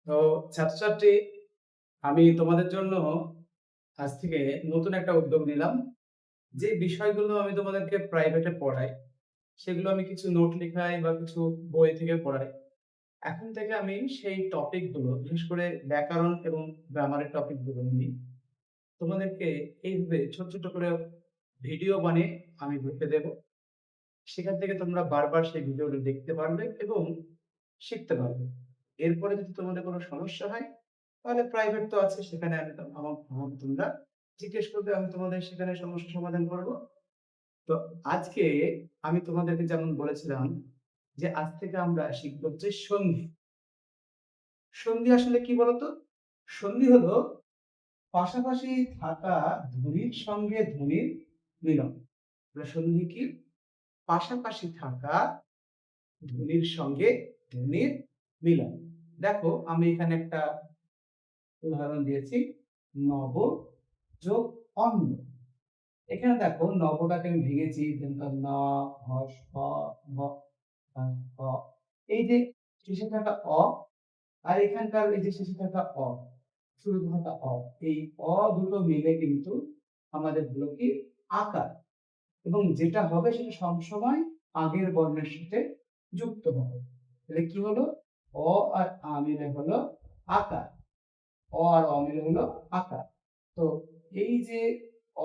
তো ছাত্রছাত্রী, আমি তোমাদের জন্য আজ থেকে নতুন একটা উদ্যোগ নিলাম। যে বিষয়গুলো আমি তোমাদেরকে প্রাইভেটে পড়াই, সেগুলো আমি কিছু নোট লেখাই বা কিছু বই থেকে পড়াই। এখন থেকে আমি সেই টপিক গুলো, বিশেষ করে ব্যাকরণ এবং গ্রামারের টপিক গুলো নিয়ে তোমাদেরকে এইভাবে ছোট, ছোট করে ভিডিও বানিয়ে আমি গ্রুপে দেব। সেখান থেকে তোমরা বারবার সেই ভিডিওগুলো দেখতে পারবে এবং শিখতে পারবে। এরপরে যদি তোমাদের কোনো সমস্যা হয়, তাহলে প্রাইভেট তো আছে, সেখানে আমি আমাকে তোমরা জিজ্ঞেস করবে, আমি তোমাদের সেখানে সমস্যার সমাধান করব। তো আজকে আমি তোমাদেরকে যেমন বলেছিলাম যে আজ থেকে আমরা শিখব হচ্ছে সন্ধি। সন্ধি আসলে কি বলতো? সন্ধি হলো পাশাপাশি থাকা ধ্বনির সঙ্গে ধ্বনির মিলন। সন্ধি কি? পাশাপাশি থাকা ধ্বনির সঙ্গে ধ্বনির মিলন। দেখো, আমি এখানে একটা উদাহরণ দিয়েছি, নব যোগ অন্য। এখানে দেখো, নবটাকে আমি ভেঙেছি, ন, হস, হ, ভ, হ। এই যে শেষে থাকা অ, আর এখানকার এই যে শেষে থাকা অ, শুরু থাকা অ, এই অ দুটো মিলে কিন্তু আমাদের হলো কি আকার। এবং যেটা হবে সেটা সবসময় আগের বর্ণের সাথে যুক্ত হবে। তাহলে কি হলো? অ আর আ মিলে হলো আকার। অ আর অ মিলে হলো আকার। তো এই যে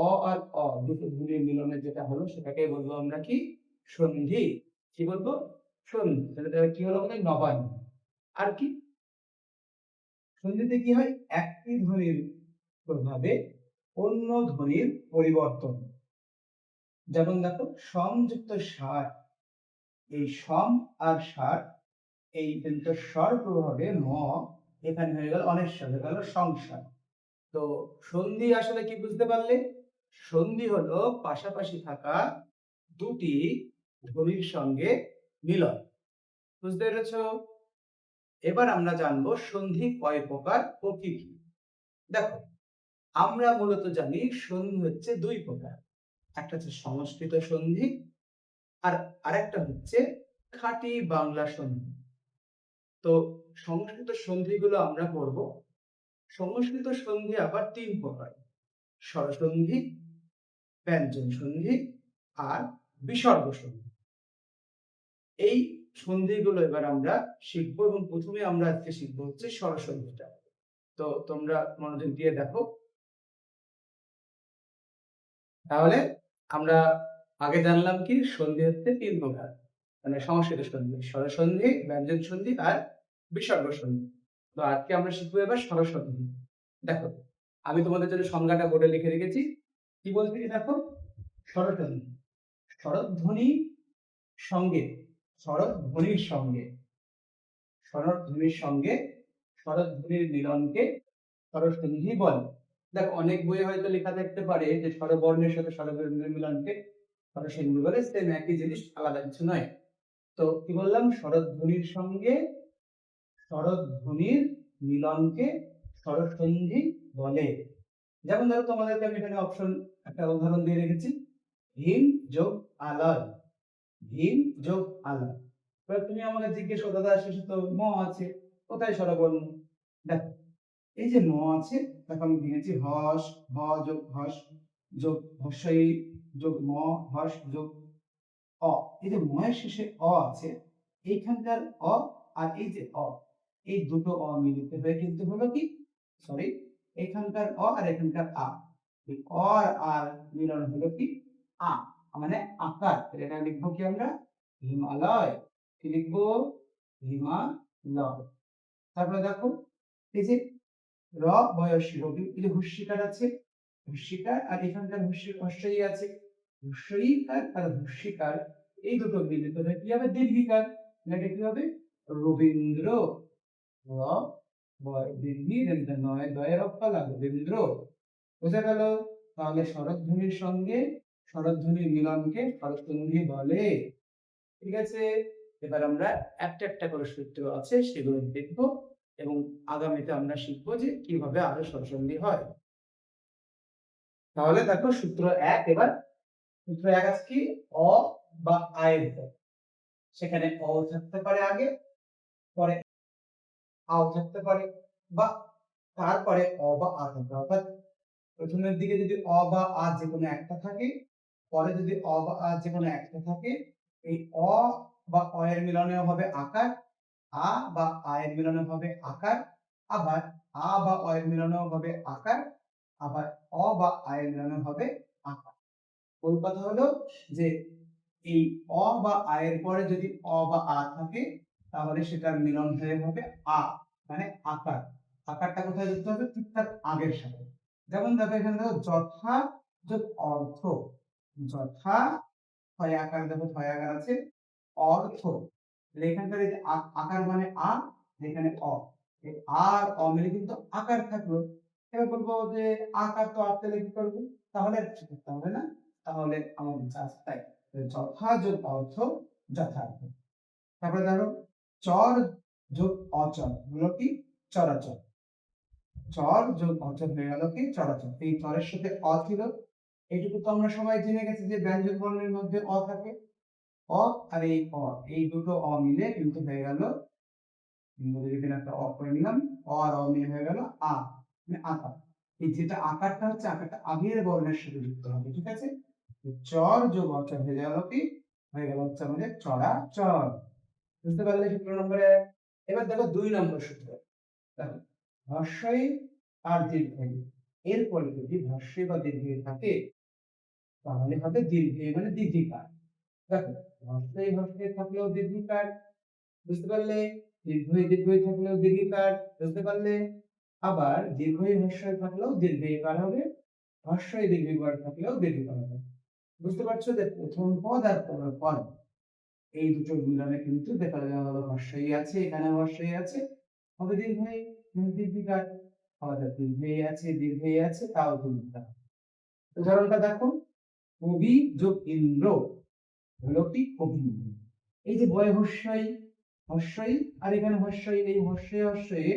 অ আর অ দুটো ধ্বনির মিলনে যেটা হলো সেটাকে বলবো আমরা কি? সন্ধি। কি বলবো? সন্ধি। তাহলে কি হলো আমাদের? নবান্ন। আর কি? সন্ধিতে কি হয়? একটি ধ্বনির প্রভাবে অন্য ধ্বনির পরিবর্তন। যেমন দেখো, সংযুক্ত স্বার, এই সম আর স্বার, এই কিন্তু স্বর প্রভাবে ম এখানে হয়ে গেল অনিশ্বার, হয়ে গেল সংসার। তো সন্ধি আসলে কি বুঝতে পারলে? সন্ধি হলো পাশাপাশি থাকা দুটি ধ্বনির সঙ্গে মিলন। বুঝতে পেরেছো? এবার আমরা জানবো সন্ধি কয় প্রকার ও কি কি। দেখো, আমরা মূলত জানি সন্ধি হচ্ছে দুই প্রকার। একটা হচ্ছে সংস্কৃত সন্ধি, আর আরেকটা হচ্ছে খাঁটি বাংলা সন্ধি। তো সংস্কৃত সন্ধিগুলো আমরা করব। সংস্কৃত সন্ধি আবার তিন প্রকার: স্বরসন্ধি, ব্যঞ্জন সন্ধি আর বিসর্গ সন্ধি। এই সন্ধিগুলো এবার আমরা শিখবো, এবং প্রথমে আমরা আজকে শিখবো হচ্ছে স্বরসন্ধিটা। তো তোমরা মনোযোগ দিয়ে দেখো। তাহলে আমরা আগে জানলাম কি সন্ধি হচ্ছে তিন প্রকার, মানে সংস্কৃত সন্ধি, স্বরসন্ধি, ব্যঞ্জন সন্ধি আর বিসর্গ সন্ধি। তো আজকে আমরা শিখবো এবার স্বরসন্ধি। দেখো, আমি তোমাদের জন্য সংজ্ঞাটা বোর্ডে লিখে রেখেছি। কি বলছি দেখো, স্বরসন্ধি স্বরধ্বনি সঙ্গে, স্বরধ্বনির সঙ্গে, স্বরধ্বনির সঙ্গে স্বরধ্বনির মিলনকে স্বরসন্ধি বলে। দেখো, অনেক বইয়ে হয়তো লেখা থাকতে পারে যে স্বরবর্ণের সাথে স্বরবর্ণের মিলনকে স্বরসন্ধি বলে। সেম একই জিনিস, আলাদা কিছু নয়। তো কি বললাম? স্বরধ্বনির সঙ্গে স্বরধ্বনির মিলনকে স্বরসন্ধি বলে। যেমন ধরো, তোমাদেরকে আমি এখানে অপশন একটা উদাহরণ দিয়ে রেখেছি, ভীম যোগ আলয়। ভীম যোগ আলয়। এবার তুমি আমাকে জিজ্ঞেস করো, দাদা শেষে তো ম আছে, কোথায় স্বরবর্ণ? দেখো, এই যে ম আছে, দেখো আমি ভেঙেছি, হস, হ যোগ হস যোগ হস্যই যোগ ম, হস যোগ অ। এই যে ময়ের শেষে অ আছে, এইখানকার অ আর এই যে অ, এই দুটো অ মিলিত হয়ে কিন্তু হলো কি, সরি, এখানকার অ আর এখানকার আ, এই অ আর মিলন হলো কি আ, মানে আকার। এটা লিখবো কি আমরা? হিমালয়। কি লিখবো? হিমালয়। তারপরে দেখো, এই যে র বয়সী রবি, এই যে হুস্যিকার আছে, হুস্যিকার আর এখানকার হস্যই আছে, হুস্যইকার আর হুস্যিকার, এই দুটো মিলিত হয়ে কি হবে? দীর্ঘিকার। এটা কি হবে? রবীন্দ্র। র দীর্ঘি নয় দয়ের অক্কা লাগবে, রবীন্দ্র। বোঝা গেল? তাহলে স্বরধ্বনির সঙ্গে স্বরধ্বনির মিলনকে স্বরসন্ধি বলে। ঠিক আছে? এবার আমরা একটা একটা করে সূত্র আছে সেগুলো দেখব, এবং আগামীতে আমরা শিখবো যে কিভাবে আরো স্বরসন্ধি হয়। তাহলে দেখো, সূত্র এক। এবার সূত্র এক আছে কি? অ বা আয়ের পর, সেখানে অ থাকতে পারে আগে, পরে আও থাকতে পারে, বা তারপরে অ বা আ থাকতে, অর্থাৎ প্রথমের দিকে যদি অ বা আ যে কোনো একটা থাকে, পরে যদি অ বা আ যে কোনো একটা থাকে, এই অ বা অ এর মিলনে হবে আকার, আ বা আ এর মিলনে হবে আকার, আবার আ বা অ এর মিলনে হবে আকার, আবার অ বা আ এর মিলনে হবে আকার। মূল কথা হলো যে এই অ বা আ এর পরে যদি অ বা আ থাকে, তাহলে সেটার মিলন হয়ে হবে আ, মানে আকার। আকারটা কোথায় যুক্ত হবে? ঠিক তার আগের সাথে। যেমন দেখো এখানে দেখো যথা যোগ অর্থ, যথা ছয় আকার, দেখো ছয় আকার আছে, অর্থ, তাহলে এখানকার এই যে আকার মানে আ, এখানে অ, এই আর অ মিলে কিন্তু আকার থাকলো। এবার বলবো যে আকার তো আটকে লিখে করবো, তাহলে কিছু করতে হবে না, তাহলে আমাদের জাস্ট তাই যথা যোগ অর্থ যথার্থ। তারপরে ধরো চর যোগ অচর হলো কি? চরাচর। চর যোগ অচর হয়ে গেল কি? চরাচর। এই চরের সাথে অ ছিল, এইটুকু তো আমরা সবাই জেনে গেছি যে ব্যঞ্জন বর্ণের মধ্যে অ থাকে। অ আর এই অ, এই দুটো অ মিলে কিন্তু হয়ে গেল, এখানে একটা অ করে নিলাম, অ আর অ মিলে হয়ে গেল আ, মানে আকার। এই যেটা আকারটা হচ্ছে, আকারটা আগের বর্ণের সাথে যুক্ত হবে, ঠিক আছে? চর যোগ অচর হয়ে গেল কি? হয়ে গেল হচ্ছে আমাদের চরাচর। বুঝতে পারলে সূত্র নম্বর 1? এবার দেখো 2 নম্বর সূত্র। দেখো হর্ষই আর দীর্ঘই, এরপরে যদি হর্ষই বা দীর্ঘই থাকে, তাহলে হবে দীর্ঘই মানে দীর্ঘিকার। দেখো হর্ষই হর্ষই থাকলেও দীর্ঘিকার, বুঝতে পারলে? দীর্ঘই দীর্ঘই থাকলেও দীর্ঘিকার, বুঝতে পারলে? আবার দীর্ঘই হর্ষই থাকলেও দীর্ঘইকার হবে, হর্ষই দীর্ঘইকার থাকলেও দীর্ঘিকার হবে। বুঝতে পারছো যে প্রথম পদ আর পরের পদ, এই দুটোর মিলনে কিন্তু দেখা গেল হর্ষই আছে, এখানে হর্ষই আছে, হবে দীর্ঘই, দীর্ঘিকার। আবার দীর্ঘই আছে, দীর্ঘই আছে, তাও দীর্ঘিকার। উদাহরণটা দেখো, কবি যোগ ইন্দ্র হলো কি? কবি। এই যে বয় হর্ষই, হর্ষই আর এখানে হর্ষই, এই হর্ষই হর্ষই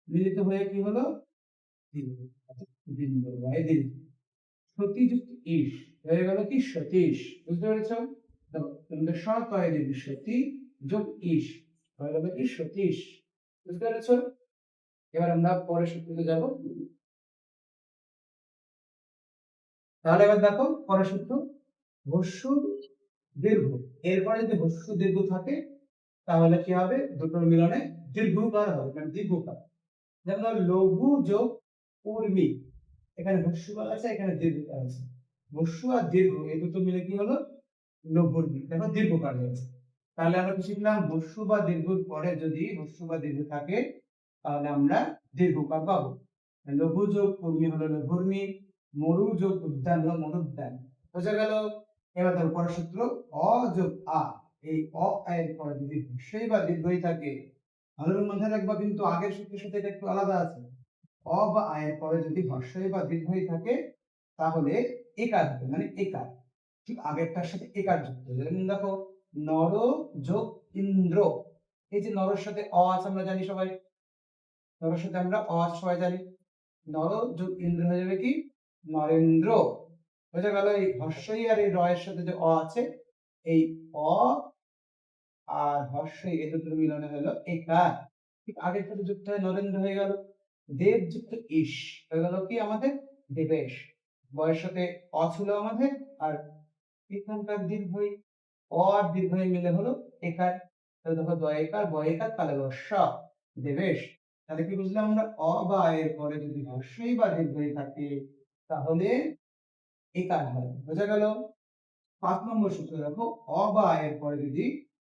মিলিত হয়ে কি হলো? দীর্ঘ, দীর্ঘ বয় দীর্ঘ। সতী যুক্ত ইস হয়ে গেল কি? সতীশ। বুঝতে পেরেছ? দেখো তোমাদের সতয় দীর্ঘ সতী যোগ ইস হয়ে গেল কি? সতীশ। বুঝতে পেরেছ? এবার আমরা পরের সূত্রে যাব। তাহলে এবার দেখো পরের সূত্র, হস্যু দীর্ঘ, এরপরে যদি হস্যু দীর্ঘ থাকে, তাহলে কি হবে? দুটোর মিলনে দীর্ঘকার হবে, মানে দীর্ঘকার। যেমন লঘু যোগ উর্মি, এখানে হস্যকার আছে, এখানে দীর্ঘকার আছে, হস্যু আর দীর্ঘ এই দুটো মিলে কি হলো? লঘুর্মি, দেখো দীর্ঘকার হয়েছে। তাহলে আমরা কি শিখলাম? হস্যু বা দীর্ঘর পরে যদি হস্যু বা দীর্ঘ থাকে, তাহলে আমরা দীর্ঘকার পাবো। লঘু যোগ উর্মি হলো লঘুর্মি, মরু যোগ উদ্যান হলো মরুদ্যান। বোঝা গেল? এবার দেখো পরের সূত্র, অ যোগ আ, এই অ এর পরে যদি হস্যই বা দীর্ঘই থাকে, ভালো মনে রাখবা কিন্তু আগের সূত্রের সাথে এটা একটু আলাদা আছে। অ বা আ এর পরে যদি হর্ষই বা দীর্ঘই থাকে, তাহলে একার হবে, মানে একার, ঠিক আগেরটার সাথে একার যুক্ত। যেমন দেখো নর যোগ ইন্দ্র, এই যে নরের সাথে অ আছে আমরা জানি সবাই, নরের সাথে আমরা অ আছে সবাই জানি, নর যোগ ইন্দ্র হয়ে যাবে কি? নরেন্দ্র। বোঝা গেল? এই হর্ষই আর এই র এর সাথে যে অ আছে, এই অ আর হর্ষই এই দুটোর মিলনে হলো একার, ঠিক আগের সাথে যুক্ত হয়ে নরেন্দ্র হয়ে গেল। দেব যুক্ত ইস হয়ে গেল কি? আমাদের দেবেশ। বয়ের সাথে অ ছিল আমাদের, আর এখানকার দীর্ঘই, অ আর দীর্ঘই মিলে হলো একার। তাহলে দেখো দয়কার বয়কার তাহলে স দেবেশ। তাহলে কি বুঝলাম আমরা? অ বা আ এর পরে যদি হর্ষই বা দীর্ঘই থাকে, তাহলে একার হয়। বোঝা গেল? 5 নম্বর সূত্র দেখো, অ বা আ এর পরে যদি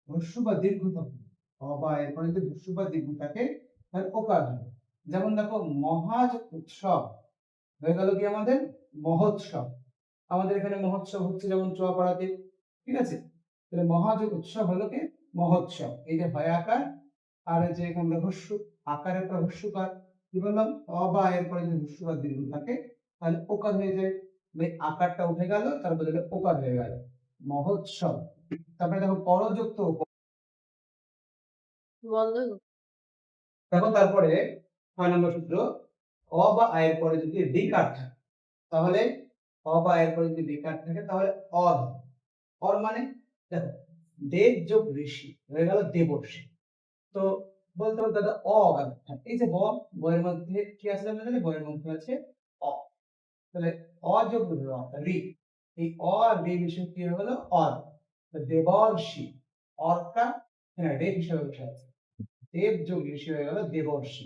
হ্রস্ব বা দীর্ঘ থাকে, অ বা আ এর পরে যদি হ্রস্ব বা দীর্ঘ থাকে, তাহলে ওকার হবে। যেমন দেখো মহাজ উৎসব হয়ে গেল কি? আমাদের মহোৎসব। আমাদের এখানে মহোৎসব হচ্ছে যেমন চুয়াপাড়াতে, ঠিক আছে? তাহলে মহাজ উৎসব হলো কি? মহোৎসব। এই যে হয় আকার, আর এই যে এখানে হ্রস্ব আকার, একটা হ্রস্বকার, কি বললাম? অ বা আ এর পরে যদি হ্রস্ব বা দীর্ঘ থাকে, তাহলে ওকার হয়ে যায়। এই আকারটা উঠে গেল, তার বদলে ওকার হয়ে গেল, মহোৎসব। তারপরে দেখো পরযুক্ত বন্ধ। দেখো তারপরে 6 নম্বর সূত্র, অ বা আ এর পরে যদি ঋকার থাকে, তাহলে অ বা আ এর পরে যদি ঋকার থাকে, তাহলে অর, অর মানে দেখো দেব যোগ ঋষি হয়ে গেল দেবর্ষি। তো বলতে বলতে দাদা অ গেল। এই যে বয়ের মধ্যে কি আছে আমরা জানি? বয়ের মধ্যে আছে অ। তাহলে অ যোগ রি। এই অ আর রি মিশে কি হয়ে গেল? অর। তো দেবর্ষি। অরটা এখানে রে হিসেবে বসে আছে। দেব যোগ ঋষি হয়ে গেল দেবর্ষি।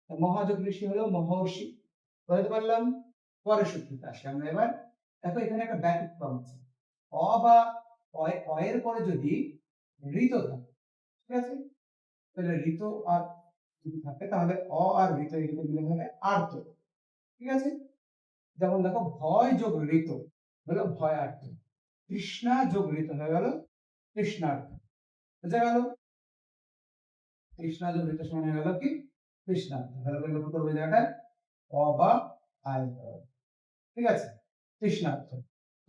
মহাযোগ ঋষি হলো মহর্ষি। বুঝতে পারলাম? পরের সূত্রটা আসি আমরা এবার। দেখো এখানে একটা ব্যতিক্রম আছে। অ বা অ এর পরে যদি ঋত থাকে, ঠিক আছে? তাহলে ঋত আর যদি থাকে তাহলে অ আর ঋত এগুলো মিলে হবে আর্ত, ঠিক আছে? যেমন দেখো ভয় যোগ ঋত হলো ভয়ার্থ। তৃষ্ণা যোগ ঋত হয়ে গেল তৃষ্ণার্থ। বুঝা গেল? তৃষ্ণা যোগ ঋত সমান হয়ে গেল কি? তৃষ্ণার্থ। ভালো করে লক্ষ্য করবে জায়গাটা অ বা আয়, ঠিক আছে? তৃষ্ণার্থ।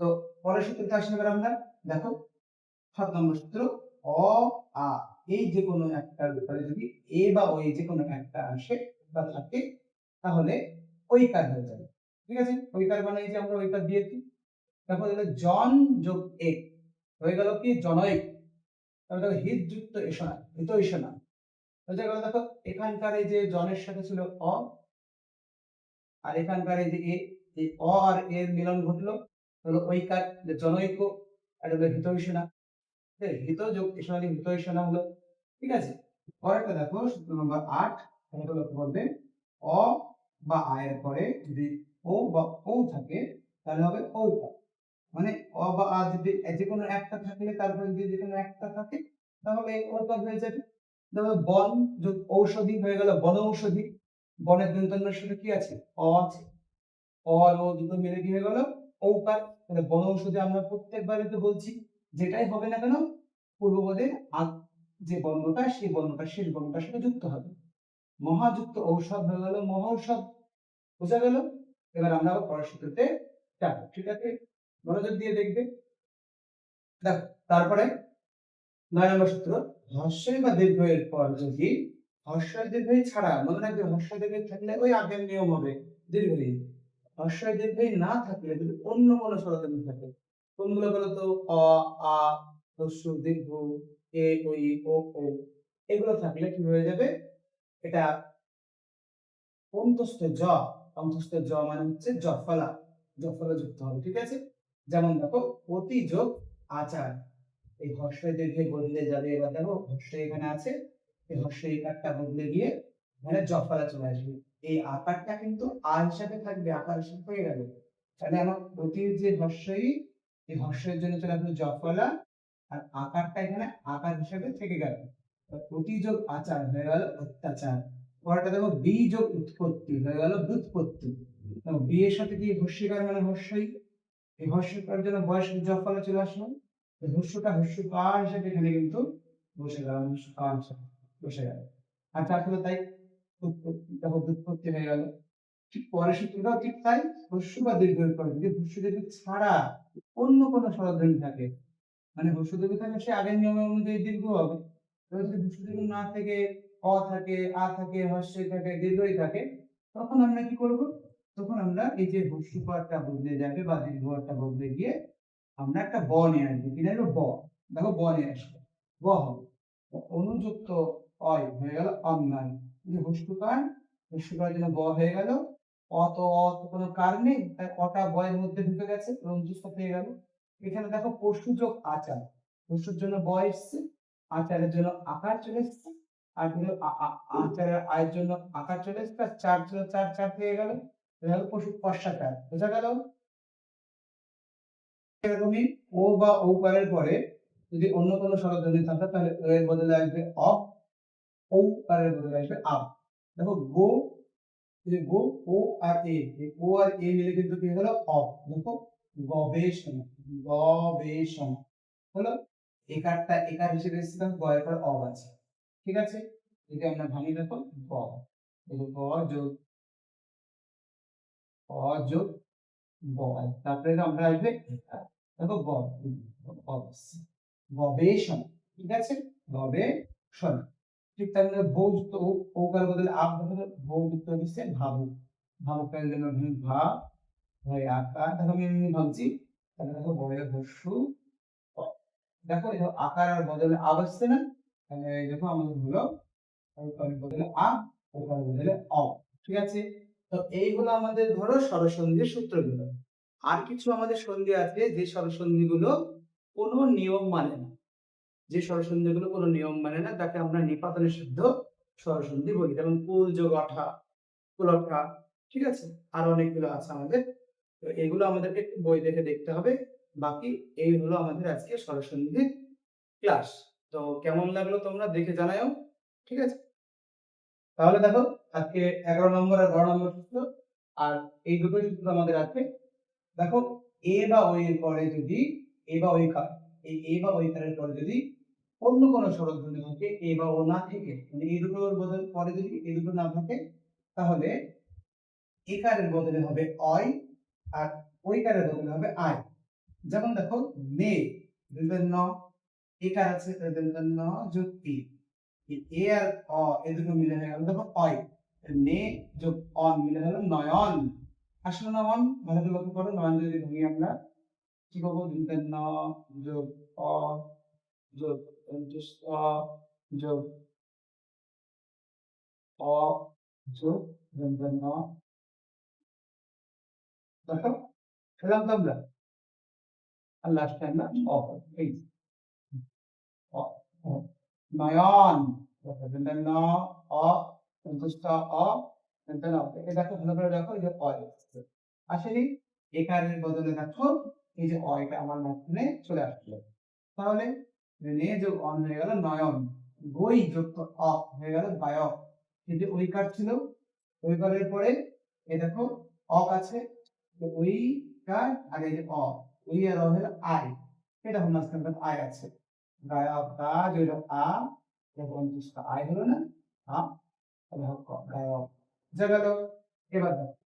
তো পরের সূত্রটা আসলে এবার আমরা দেখো ৭ নম্বর সূত্র অ আ এই যে কোনো একটার উপরে যদি এ বা ওই যে কোনো একটা আসে বা থাকে তাহলে ঐকার হয়ে যাবে, ঠিক আছে? ঐকার মানে এই যে আমরা ঐকার দিয়েছি। তারপর হলো জন যোগ এক হয়ে গেল কি? জনৈক। তাহলে দেখো হিত যুক্ত এসনা, হিত এসনা। বুঝা গেল? দেখো এখানকার এই যে জনের সাথে ছিল অ, আর এখানকার এই যে এ, এই অ আর এর মিলন ঘটলো, হলো ঐকার, যে জনৈক। আর হলো হিত এসনা। হিত যোগ এসনালি হিত এসনা হলো, ঠিক আছে? পরেরটা দেখো সূত্র নম্বর ৮। এটা লক্ষ্য করবে অ বা আ এর পরে যদি ও বা ও থাকে তাহলে হবে ঔকার। মানে অ বা আ যদি যে কোনো একটা থাকলে তারপরে যদি যে কোনো একটা থাকে তাহলে ঔকার হয়ে যাবে। যেমন বন যোগ ঔষধি হয়ে গেল বনৌষধি। বনের দন্তন্যের সাথে কি আছে? অ আছে। অ আর ও দুটো মিলে কি হয়ে গেল? ঔকার। তাহলে বনৌষধি আমরা প্রত্যেকবারে তো বলছি যেটাই হবে না কেন পূর্বপদের যে বর্ণটা সেই বর্ণটা শেষ বর্ণটার সাথে যুক্ত হবে। মহাযুক্ত ঔষধ হয়ে গেল মহৌষধ। বোঝা গেল? এবার আমরা আবার পরের সূত্রতে যাব, ঠিক আছে? মনোযোগ দিয়ে দেখবে। দেখো তারপরে ৯ নম্বর সূত্র হ্রস্বই বা দীর্ঘইয়ের পর যদি হ্রস্বই দীর্ঘই ছাড়া, মনে রাখবে হ্রস্বই দীর্ঘই থাকলে ওই আগের নিয়ম হবে দীর্ঘই। হ্রস্বই দীর্ঘই না থাকলে যদি অন্য কোনো স্বরধ্বনি থাকে, কোনগুলো বলো তো? অ, আ, হ্রস্ব দীর্ঘ, এ, ওই, ও, ও, এগুলো থাকলে কি হয়ে যাবে? এটা অন্তস্থ জ, অন্তস্থ জ মানে হচ্ছে জফলা, জফলা যুক্ত হবে, ঠিক আছে? যেমন দেখো অতি যোগ আচার, এই হর্ষই দীর্ঘে বদলে যাবে। এবার দেখো হর্ষই এখানে আছে, এই হর্ষই একটা বদলে গিয়ে এখানে জফলা চলে আসবে। এই আকারটা কিন্তু আ হিসাবে থাকবে, আকার হিসাবে হয়ে গেল। তাহলে আমার অতির যে হর্ষই, এই হর্ষের জন্য চলে আসবে জফলা, আর আকারটা এখানে আকার হিসাবে থেকে গেল। অতি যোগ আচার হয়ে গেল অত্যাচার। পরেরটা দেখো বি যোগ উৎপত্তি হয়ে গেল ব্যুৎপত্তি। বি এর সাথে কি হর্ষিকার মানে হর্ষই, এই হর্ষকার জন্য বয়স জফলা চলে আসলো। হর্ষটা হর্ষকার হিসেবে এখানে কিন্তু বসে গেল, হর্ষকার হিসেবে বসে গেল। আর তার ফলে তাই উৎপত্তি দেখো ব্যুৎপত্তি হয়ে গেল। ঠিক পরের সূত্রটাও ঠিক তাই। হর্ষ বা দীর্ঘের পরে যদি হর্ষ দীর্ঘ ছাড়া অন্য কোনো স্বরধ্বনি থাকে, মানে হর্ষ দীর্ঘ থাকলে সে আগের নিয়ম অনুযায়ী দীর্ঘ হবে। এবার যদি হর্ষ দীর্ঘ না থেকে অ থাকে, আ থাকে, হর্ষই থাকে, দীর্ঘই থাকে, তখন আমরা কি করব? তখন আমরা এই যে হর্ষকারটা বদলে যাবে বা দীর্ঘটা বদলে গিয়ে আমরা একটা ব নিয়ে আসবো। কি নিয়ে আসবো? ব। দেখো ব নিয়ে আসবো, ব হবে। অনুযুক্ত অয় হয়ে গেল অম্লান। যে হর্ষকার, হর্ষকার জন্য ব হয়ে গেল। অত কোনো কার নেই, তাই অটা বয়ের মধ্যে ঢুকে গেছে, রঞ্জুস্ত হয়ে গেল। এখানে দেখো পশু যোগ আচার, পশুর জন্য ব এসছে, আচারের জন্য আকার চলে এসছে, আর হলো আচারের আয়ের জন্য আকার চলে এসছে, আর চার ছিল চার, চার হয়ে গেল। এটা হলো পশু পশ্চাচার। বোঝা গেল? এরকমই ও বা ঔকারের পরে যদি অন্য কোনো স্বরধ্বনি থাকে তাহলে ও এর বদলে আসবে অ, ঔকারের বদলে আসবে আ। দেখো গো, এই যে গো, ও আর এ, এই ও আর এ মিলে কিন্তু কি হলো? অব। দেখো গবেষণা, গবেষণা হলো। একারটা একার হিসেবে এসেছে, তখন গ এর পর অব আছে, ঠিক আছে? যদি আমরা ভাঙি দেখো গ, দেখো গ যোগ অ যোগ ব, তারপরে আমরা আসবে একার। দেখো গ, অব, গবেষণা, ঠিক আছে? গবেষণা। ঠিক তেমনি বৌযুক্ত ঔকার বদলে আব বদলে বৌযুক্ত হচ্ছে ভাবুক। ভাবুকের জন্য ভা হয় আকার। দেখো আমি ভাবছি, তাহলে দেখো বয়ের হস্যু অ। দেখো এই আকার আর বদলে আব আসছে না? তাহলে দেখো আমাদের হলো বদলে আ, বদলে অ। ঠিক আছে? তো এইগুলো আমাদের ধরো স্বরসন্ধির সূত্রগুলো। আর কিছু আমাদের সন্ধি আছে যে স্বরসন্ধিগুলো কোনো নিয়ম মানে না। যে স্বরসন্ধিগুলো কোনো নিয়ম মানে না তাকে আমরা নিপাত নিষিদ্ধ স্বরসন্ধি বলি। যেমন কুল যোগ অঠা, কুলঠা। ঠিক আছে? আরো অনেকগুলো আছে আমাদের। তো এগুলো আমাদেরকে একটু বই দেখে দেখতে হবে। বাকি এই হলো আমাদের আজকে স্বরসন্ধির ক্লাস। তো কেমন লাগলো তোমরা দেখে জানাও। ঠিক আছে? তাহলে দেখো আজকে 11 নম্বর আর 12 নম্বর সূত্র, আর এই দুটো সূত্র আমাদের আছে। দেখো এ বা ও এর পরে যদি এ বা ঐকার, এই এ বা ঐকারের পরে যদি অন্য কোনো স্বরধ্বনি থাকে এ বা ও না থেকে, মানে এই দুটোর বদলে পরে যদি এই দুটো না থাকে, তাহলে একারের বদলে হবে অয় আর ঐকারের বদলে হবে আয়। যেমন দেখো নে, দুইবার ন, একার আছে তাদের ন যোগ ই, এ আর অ এই দুটো মিলে হয়ে গেল দেখো অয়। নে যোগ অন মিলে হলো নয়ন। আসলে নয়ন ভালো লক্ষ্য করো, নয়ন যদি ভাঙি আমরা কি পাবো? দুইবার ন যোগ অ যোগ অ যোগ অ যোগ ন। দেখো খেলাম তো আমরা, আর লাস্ট টাইম না অ, এই অ, অ। নয়ন ন অ সন্তুষ্ট অ ন। এটা দেখো ভালো করে দেখো, এই যে অ এসেছে। আসলে একারের বদলে দেখো এই যে অয়টা আমার মাঝখানে চলে আসলো। তাহলে নে যোগ অন হয়ে গেল নয়ন, বই যুক্ত অ হয়ে গেল বায়ক। এই যে ঐকার ছিল, ঐকারের পরে এই দেখো অক আছে, তো ঐকার আর এই যে অ, ওই আর অ হলো আই। এটা হলো মাঝখানে আই আছে, গায়ক গা যেটা আ, এবং আই হলো না আ, তাহলে হবে গায়ক। যা গেল। এবার দেখো